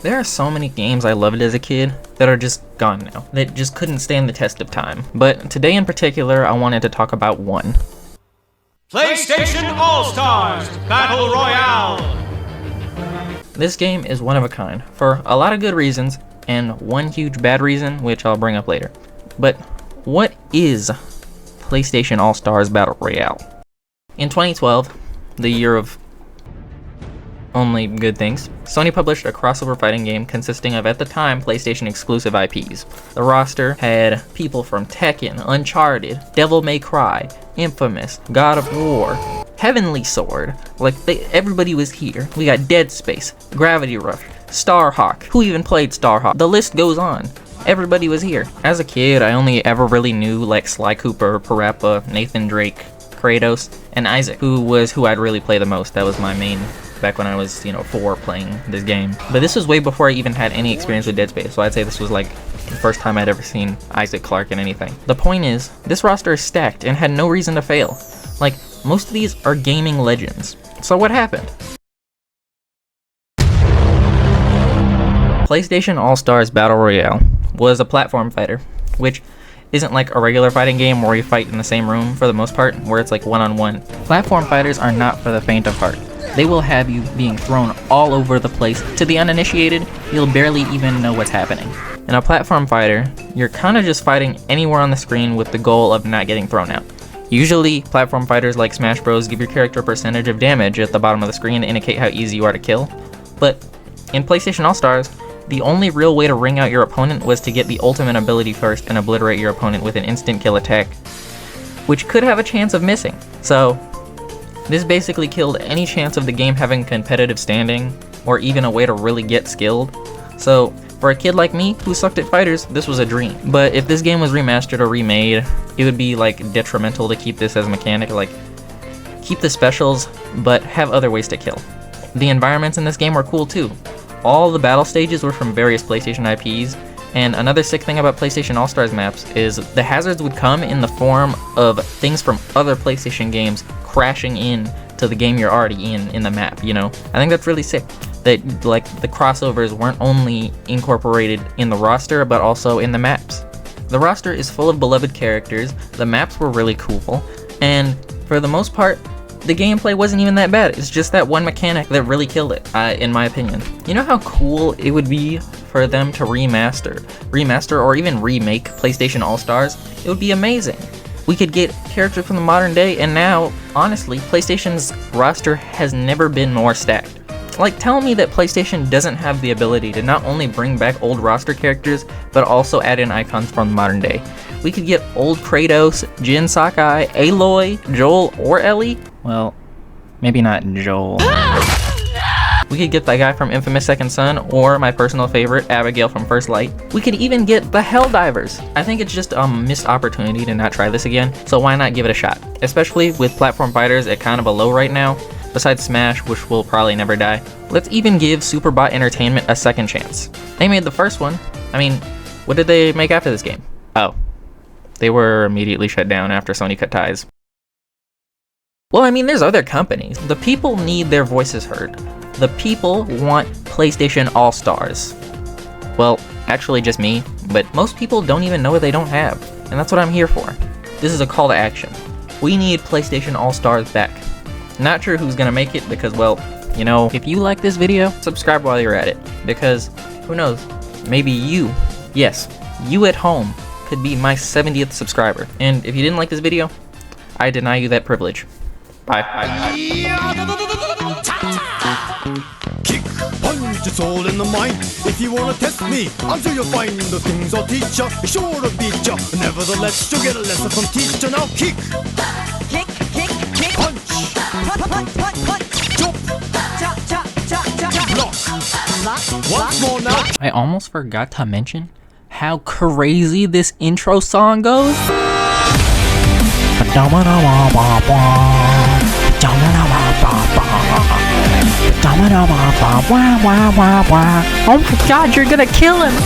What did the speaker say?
There are so many games I loved as a kid that are just gone now, that just couldn't stand the test of time. But today in particular, I wanted to talk about one. PlayStation All-Stars Battle Royale! This game is one of a kind, for a lot of good reasons, and one huge bad reason, which I'll bring up later. But what is PlayStation All-Stars Battle Royale? In 2012, the year of only good things, Sony published a crossover fighting game consisting of, at the time, PlayStation exclusive IPs. The roster had people from Tekken, Uncharted, Devil May Cry, Infamous, God of War, Heavenly Sword. Everybody was here. We got Dead Space, Gravity Rush, Starhawk. Who even played Starhawk? The list goes on. Everybody was here. As a kid, I only ever really knew Sly Cooper, Parappa, Nathan Drake, Kratos, and Isaac, who I'd really play the most. That was my main back when I was, 4 playing this game. But this was way before I even had any experience with Dead Space, so I'd say this was the first time I'd ever seen Isaac Clarke in anything. The point is, this roster is stacked and had no reason to fail. Most of these are gaming legends. So what happened? PlayStation All-Stars Battle Royale was a platform fighter, which isn't like a regular fighting game where you fight in the same room for the most part, where it's one-on-one. Platform fighters are not for the faint of heart. They will have you being thrown all over the place. To the uninitiated, you'll barely even know what's happening. In a platform fighter, you're kind of just fighting anywhere on the screen with the goal of not getting thrown out. Usually, platform fighters like Smash Bros. Give your character a percentage of damage at the bottom of the screen to indicate how easy you are to kill. But in PlayStation All-Stars, the only real way to ring out your opponent was to get the ultimate ability first and obliterate your opponent with an instant kill attack, which could have a chance of missing. So this basically killed any chance of the game having competitive standing, or even a way to really get skilled. So for a kid like me, who sucked at fighters, this was a dream. But if this game was remastered or remade, it would be detrimental to keep this as a mechanic. Keep the specials, but have other ways to kill. The environments in this game were cool too. All the battle stages were from various PlayStation IPs, and another sick thing about PlayStation All-Stars maps is the hazards would come in the form of things from other PlayStation games crashing in to the game you're already in the map, I think that's really sick, that the crossovers weren't only incorporated in the roster, but also in the maps. The roster is full of beloved characters, the maps were really cool, and for the most part, the gameplay wasn't even that bad. It's just that one mechanic that really killed it, in my opinion. You know how cool it would be for them to remaster or even remake PlayStation All-Stars? It would be amazing. We could get characters from the modern day, and now, honestly, PlayStation's roster has never been more stacked. Tell me that PlayStation doesn't have the ability to not only bring back old roster characters, but also add in icons from the modern day. We could get old Kratos, Jin Sakai, Aloy, Joel, or Ellie. Well, maybe not Joel. We could get that guy from Infamous Second Son, or my personal favorite, Abigail from First Light. We could even get the Helldivers. I think it's just a missed opportunity to not try this again, so why not give it a shot? Especially with platform fighters at kind of a low right now, besides Smash, which will probably never die. Let's even give Superbot Entertainment a second chance. They made the first one. What did they make after this game? Oh, they were immediately shut down after Sony cut ties. Well, there's other companies. The people need their voices heard. The people want PlayStation All-Stars. Well, actually just me, but most people don't even know what they don't have, and that's what I'm here for. This is a call to action. We need PlayStation All-Stars back. Not sure who's gonna make it because, if you like this video, subscribe while you're at it, because who knows, maybe you, yes, you at home, could be my 70th subscriber. And if you didn't like this video, I deny you that privilege. Bye. Kick, punch, it's all in the mind. If you wanna test me, I'm sure you'll find the things I'll teach ya. Be sure to beat ya. Nevertheless, you'll get a lesson from teacher. Now kick, Kick, kick, kick. punch, Punch. jump, Chop, chop, chop, chop, chop. block. Once more now. I almost forgot to mention how crazy this intro song goes. Oh my god, you're gonna kill him!